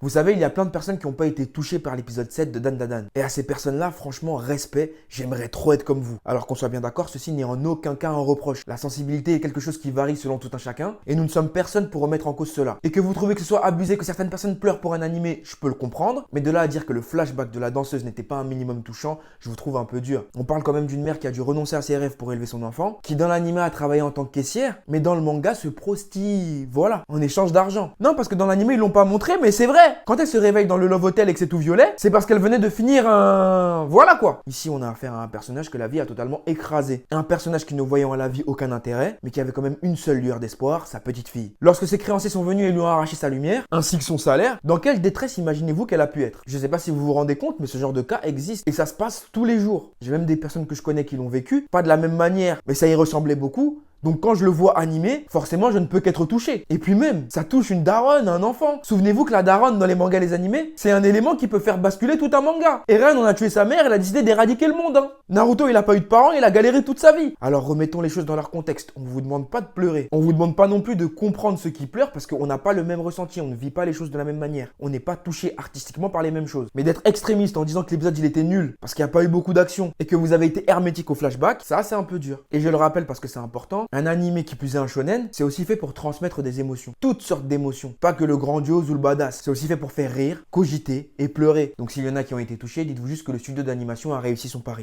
Vous savez, il y a plein de personnes qui n'ont pas été touchées par l'épisode 7 de Dan Dadan. Et à ces personnes-là, franchement, respect, j'aimerais trop être comme vous. Alors qu'on soit bien d'accord, ceci n'est en aucun cas un reproche. La sensibilité est quelque chose qui varie selon tout un chacun, et nous ne sommes personne pour remettre en cause cela. Et que vous trouvez que ce soit abusé, que certaines personnes pleurent pour un animé, je peux le comprendre, mais de là à dire que le flashback de la danseuse n'était pas un minimum touchant, je vous trouve un peu dur. On parle quand même d'une mère qui a dû renoncer à ses rêves pour élever son enfant, qui dans l'animé a travaillé en tant que caissière, mais dans le manga se prostille, voilà, en échange d'argent. Non, parce que dans l'animé ils l'ont pas montré, mais c'est vrai. Quand elle se réveille dans le Love Hotel et que c'est tout violet, c'est parce qu'elle venait de finir un... Voilà quoi. Ici on a affaire à un personnage que la vie a totalement écrasé. Un personnage qui ne voyant à la vie aucun intérêt, mais qui avait quand même une seule lueur d'espoir, sa petite fille. Lorsque ses créanciers sont venus et lui ont arraché sa lumière, ainsi que son salaire, dans quelle détresse imaginez-vous qu'elle a pu être? Je sais pas si vous vous rendez compte, mais ce genre de cas existe et ça se passe tous les jours. J'ai même des personnes que je connais qui l'ont vécu, pas de la même manière, mais ça y ressemblait beaucoup. Donc quand je le vois animé, forcément je ne peux qu'être touché. Et puis même, ça touche une daronne, un enfant. Souvenez-vous que la daronne dans les mangas et les animés, c'est un élément qui peut faire basculer tout un manga. Eren, on a tué sa mère, elle a décidé d'éradiquer le monde. Naruto, il a pas eu de parents, il a galéré toute sa vie. Alors remettons les choses dans leur contexte. On vous demande pas de pleurer. On vous demande pas non plus de comprendre ceux qui pleurent parce qu'on n'a pas le même ressenti, on ne vit pas les choses de la même manière. On n'est pas touché artistiquement par les mêmes choses. Mais d'être extrémiste en disant que l'épisode il était nul parce qu'il n'y a pas eu beaucoup d'action et que vous avez été hermétique au flashback, ça c'est un peu dur. Et je le rappelle parce que c'est important, un animé qui plus est un shonen, c'est aussi fait pour transmettre des émotions. Toutes sortes d'émotions. Pas que le grandiose ou le badass. C'est aussi fait pour faire rire, cogiter et pleurer. Donc s'il y en a qui ont été touchés, dites-vous juste que le studio d'animation a réussi son pari.